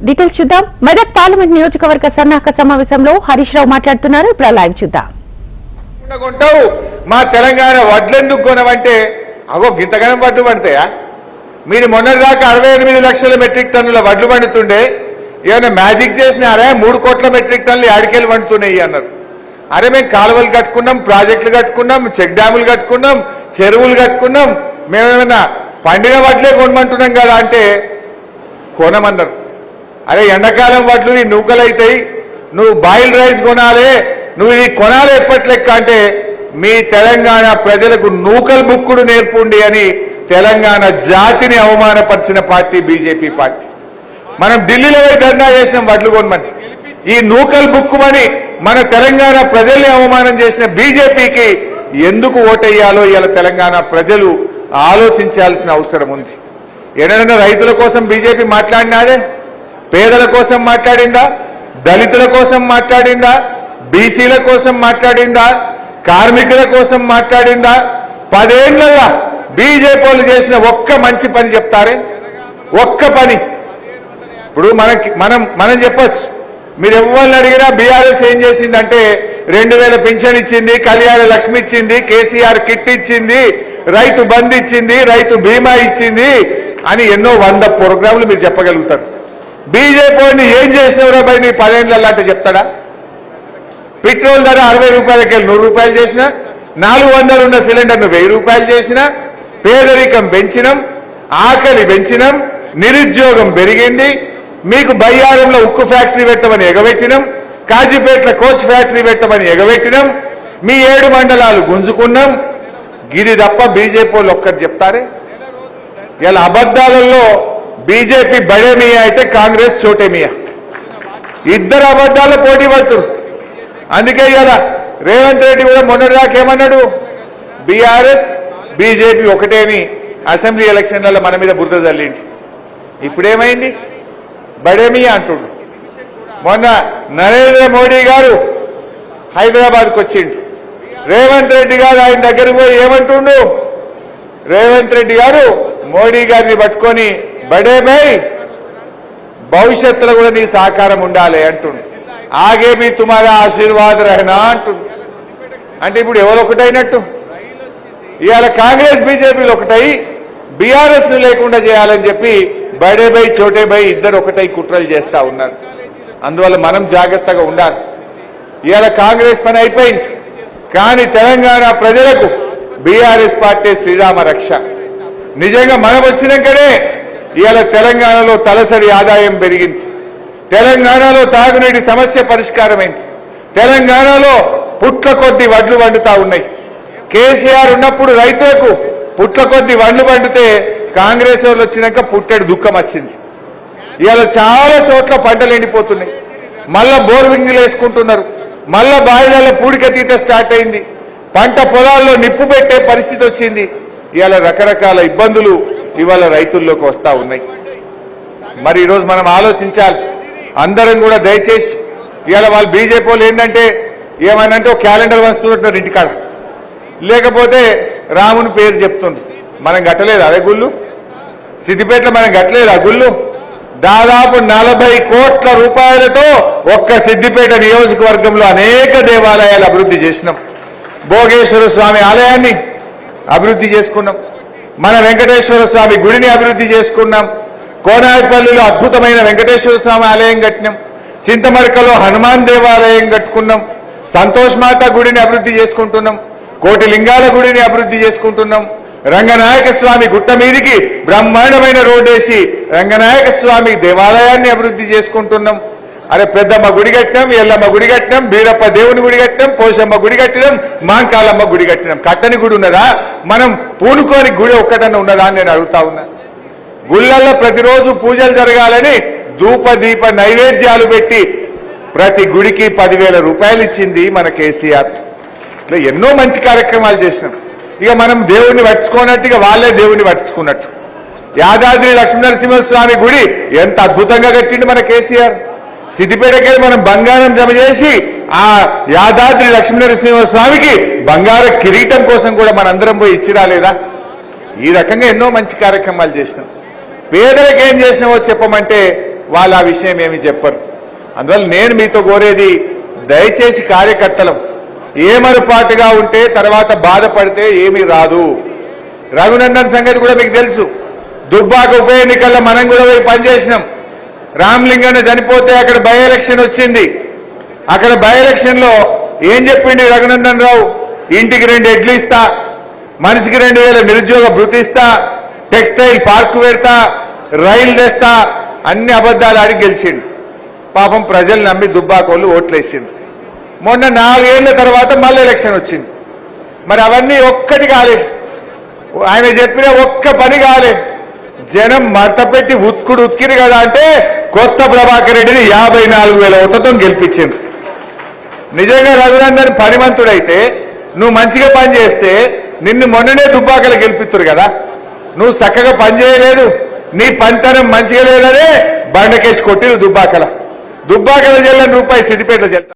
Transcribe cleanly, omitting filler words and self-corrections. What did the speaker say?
Details చూద్దాం. Medak parliament నియోజకవర్గ సన్నాహక సమావేశంలో హరీష్ రావు మాట్లాడుతున్నారు. ఇప్పుడు లైవ్ చూద్దాం. మా తెలంగాణ వడ్లెందుకు కొనవంటే అగో గింతగానం వడ్లు పండుతాయా? మీరు మొన్నటిదాకా 68 లక్షల మెట్రిక్ టన్నుల వడ్లు పండుతుండే, ఏమైనా మ్యాజిక్ చేసినారా? 3 కోట్ల మెట్రిక్ టన్నులు ఆడికెళ్ళి పండుతున్నాయి అన్నారు. అరే మేము కాలువలు కట్టుకున్నాం, ప్రాజెక్టులు కట్టుకున్నాం, చెక్ డ్యాములు కట్టుకున్నాం, చెరువులు కట్టుకున్నాం, మేమేమైనా పండిన వడ్లే కొనమంటున్నాం కదా అంటే కొనమన్నారు. అరే ఎండాకాలం వడ్లు ఈ నూకలైతాయి, నువ్వు బాయిల్ రైస్ కొనాలి, నువ్వు ఇది కొనాలి ఎప్పటి లెక్క అంటే మీ తెలంగాణ ప్రజలకు నూకల్ బుక్కుడు నేర్పుండి అని తెలంగాణ జాతిని అవమానపరిచిన పార్టీ బీజేపీ పార్టీ. మనం ఢిల్లీలో పోయి ధర్నా చేసినాం వడ్లు కొనమని. ఈ నూకల్ బుక్కుమని మన తెలంగాణ ప్రజల్ని అవమానం చేసిన బీజేపీకి ఎందుకు ఓటేయాలో ఇలా తెలంగాణ ప్రజలు ఆలోచించాల్సిన అవసరం ఉంది. ఎన్నడన్నా రైతుల కోసం బీజేపీ మాట్లాడినాదే? పేదల కోసం మాట్లాడిందా? దళితుల కోసం మాట్లాడిందా? బీసీల కోసం మాట్లాడిందా? కార్మికుల కోసం మాట్లాడిందా? 10 ఏళ్లలో బీజేపీ వాళ్ళు చేసిన ఒక్క మంచి పని చెప్తారే? ఒక్క పని. ఇప్పుడు మనం చెప్పచ్చు, మీరు ఎవరిని అడిగినా బీఆర్ఎస్ ఏం చేసిందంటే 2000 పింఛన్ ఇచ్చింది, కళ్యాణ లక్ష్మి ఇచ్చింది, కేసీఆర్ కిట్ ఇచ్చింది, రైతు బంద్ ఇచ్చింది, రైతు బీమా ఇచ్చింది అని ఎన్నో 100 ప్రోగ్రాంలు మీరు చెప్పగలుగుతారు. బీజేపీ వాడిని ఏం చేసినవరా బై నీ 10 ఏళ్ళ అంటే చెప్తాడా? పెట్రోల్ ధర 60 రూపాయలకి 100 రూపాయలు చేసినా, 400 ఉన్న సిలిండర్ను 1000 రూపాయలు చేసినా, పేదరికం పెంచినాం, ఆకలి పెంచినాం, నిరుద్యోగం పెరిగింది. మీకు బయ్యారంలో ఉక్కు ఫ్యాక్టరీ పెట్టమని ఎగబెట్టినాం, కాజీపేటలో కోచ్ ఫ్యాక్టరీ పెట్టమని ఎగబెట్టినాం, మీ 7 మండలాలు గుంజుకున్నాం. గిది తప్ప బీజేపీ వాళ్ళు ఒక్కటి చెప్తారే? ఇలా అబద్ధాలలో బీజేపీ బడే మియా అయితే కాంగ్రెస్ చోటే మియా, ఇద్దరు అబద్ధాలు పోటీ పడుతున్నారు. అందుకే ఇలా రేవంత్ రెడ్డి కూడా మొన్నటిదాకా ఏమన్నాడు? బీఆర్ఎస్ బీజేపీ ఒకటేని అసెంబ్లీ ఎలక్షన్లలో మన మీద బురద జల్లింది. ఇప్పుడేమైంది? బడేమియా అంటుండు. మొన్న నరేంద్ర మోడీ గారు హైదరాబాద్కి వచ్చిండు. రేవంత్ రెడ్డి గారు ఆయన దగ్గరికి పోయి ఏమంటుండు? రేవంత్ రెడ్డి గారు మోడీ గారిని పట్టుకొని బడే భాయ్ భవిష్యత్తులో కూడా నీ సహకారం ఉండాలి అంటుండు. ఆగే మీ తుమారా ఆశీర్వాద రహనా అంటుండు. అంటే ఇప్పుడు ఎవరు ఒకటైనట్టు? ఇవాళ కాంగ్రెస్ బీజేపీలు ఒకటై బీఆర్ఎస్ లేకుండా చేయాలని చెప్పి బడే భాయ్ చోటే భాయ్ ఇద్దరు ఒకటై కుట్రలు చేస్తా ఉన్నారు. అందువల్ల మనం జాగ్రత్తగా ఉండాలి. ఇవాళ కాంగ్రెస్ పని అయిపోయింది, కానీ తెలంగాణ ప్రజలకు బీఆర్ఎస్ పార్టీ శ్రీరామ రక్ష. నిజంగా మనం వచ్చినాకనే ఇవాళ తెలంగాణలో తలసరి ఆదాయం పెరిగింది, తెలంగాణలో తాగునీటి సమస్య పరిష్కారమైంది, తెలంగాణలో పుట్ల కొద్ది వడ్లు పండుతా ఉన్నాయి. కేసీఆర్ ఉన్నప్పుడు రైతులకు పుట్ల కొద్ది వడ్లు పండితే కాంగ్రెస్ వాళ్ళు వచ్చినాక పుట్టెడు దుఃఖం వచ్చింది. ఇవాళ చాలా చోట్ల పంటలు ఎండిపోతున్నాయి, మళ్ళా బోర్వింగ్లు వేసుకుంటున్నారు, మళ్ళా బావిలలో పూడిక తీత స్టార్ట్ అయింది, పంట పొలాల్లో నిప్పు పెట్టే పరిస్థితి వచ్చింది. ఇవాళ రకరకాల ఇబ్బందులు ఇవాళ రైతుల్లోకి వస్తా ఉన్నాయి. మరి ఈరోజు మనం ఆలోచించాలి అందరం కూడా. దయచేసి ఇవాళ వాళ్ళు బీజేపీ వాళ్ళు ఏంటంటే ఏమనంటే ఒక క్యాలెండర్ వస్తున్నట్టు ఇంటికాడ, లేకపోతే రాముని పేరు చెప్తుంది. మనం కట్టలేదు అదే గుళ్ళు, సిద్దిపేటలో మనం కట్టలేదు ఆ గుళ్ళు. దాదాపు 40 కోట్ల రూపాయలతో ఒక్క సిద్దిపేట నియోజకవర్గంలో అనేక దేవాలయాలు అభివృద్ధి చేసినాం. భోగేశ్వర స్వామి ఆలయాన్ని అభివృద్ధి చేసుకున్నాం, మన వెంకటేశ్వర స్వామి గుడిని అభివృద్ధి చేసుకున్నాం, కోనాయపల్లిలో అద్భుతమైన వెంకటేశ్వర స్వామి ఆలయం కట్టినాం, చింతమడకలో హనుమాన్ దేవాలయం కట్టుకున్నాం, సంతోష్ మాత గుడిని అభివృద్ధి చేసుకుంటున్నాం, కోటి లింగాల గుడిని అభివృద్ధి చేసుకుంటున్నాం, రంగనాయక స్వామి గుట్ట మీదికి బ్రహ్మాండమైన రోడ్డేసి రంగనాయక స్వామి దేవాలయాన్ని అభివృద్ధి చేసుకుంటున్నాం. అరే పెద్దమ్మ గుడి కట్టినాం, ఎల్లమ్మ గుడి కట్టినాం, బీరప్ప దేవుని గుడి కట్టినాం, పోషమ్మ గుడి కట్టినాం, మాంకాలమ్మ గుడి కట్టినాం. కట్టని గుడి ఉన్నదా? మనం పూనుకోని గుడి ఒక్కటన్నా ఉన్నదా అని నేను అడుగుతా ఉన్నా. గుళ్ళల్లో ప్రతిరోజు పూజలు జరగాలని ధూప దీప నైవేద్యాలు పెట్టి ప్రతి గుడికి 10,000 రూపాయలు ఇచ్చింది మన కేసీఆర్. ఇట్లా ఎన్నో మంచి కార్యక్రమాలు చేసినాం. ఇక మనం దేవుణ్ణి పట్టించుకోనట్టు ఇక వాళ్ళే దేవుణ్ణి పట్టించుకున్నట్టు. యాదాద్రి లక్ష్మీనరసింహస్వామి గుడి ఎంత అద్భుతంగా కట్టిండు మన కేసీఆర్. సిద్దిపేటకి మనం బంగారం జమ చేసి ఆ యాదాద్రి లక్ష్మీనరసింహస్వామికి బంగార కిరీటం కోసం కూడా మనందరం పోయి ఇచ్చిరా లేదా? ఈ రకంగా ఎన్నో మంచి కార్యక్రమాలు చేసినాం. పేదలకు ఏం చేసినావో చెప్పమంటే వాళ్ళు ఆ విషయం ఏమి చెప్పరు. అందువల్ల నేను మీతో కోరేది, దయచేసి కార్యకర్తలం ఏమరుపాటుగా ఉంటే తర్వాత బాధపడితే ఏమీ రాదు. రఘునందన్ సంగతి కూడా మీకు తెలుసు. దుబ్బాక ఉప ఎన్నికల్లో మనం కూడా పోయి పనిచేసినాం. రామలింగన్న చనిపోతే అక్కడ బై ఎలక్షన్ వచ్చింది. అక్కడ బై ఎలక్షన్ లో ఏం చెప్పిండి రఘునందన్ రావు? ఇంటికి 2 ఎడ్లు ఇస్తా, మనిషికి 2000 నిరుద్యోగ భృతి ఇస్తా, టెక్స్టైల్ పార్క్ పెడతా, రైలు తెస్తా, అన్ని అబద్ధాలు ఆడి గెలిచిండు. పాపం ప్రజలు నమ్మి దుబ్బాకోళ్ళు ఓట్లేసిండ్రు. మొన్న 4 ఏళ్ల తర్వాత మళ్ళీ ఎలక్షన్ వచ్చింది. మరి అవన్నీ ఒక్కటి కాలేదు. ఆయన చెప్పిన ఒక్క పని కాలేదు. జనం మడతపెట్టి ఉత్కిరు కదా అంటే కొత్త ప్రభాకర్ రెడ్డిని 54,000 ఓట్లతో గెలిపించిండ్రు. నిజంగా రఘునందన్ పనిమంతుడైతే, నువ్వు మంచిగా పని చేస్తే నిన్ను మొన్ననే దుబ్బాకలు గెలిపిస్తురు కదా. నువ్వు చక్కగా పని చేయలేదు, నీ పనితనం మంచిగా లేదనే బండకేసి కొట్టిరు దుబ్బాకల జిల్లా రూపాయి సిద్దిపేటలో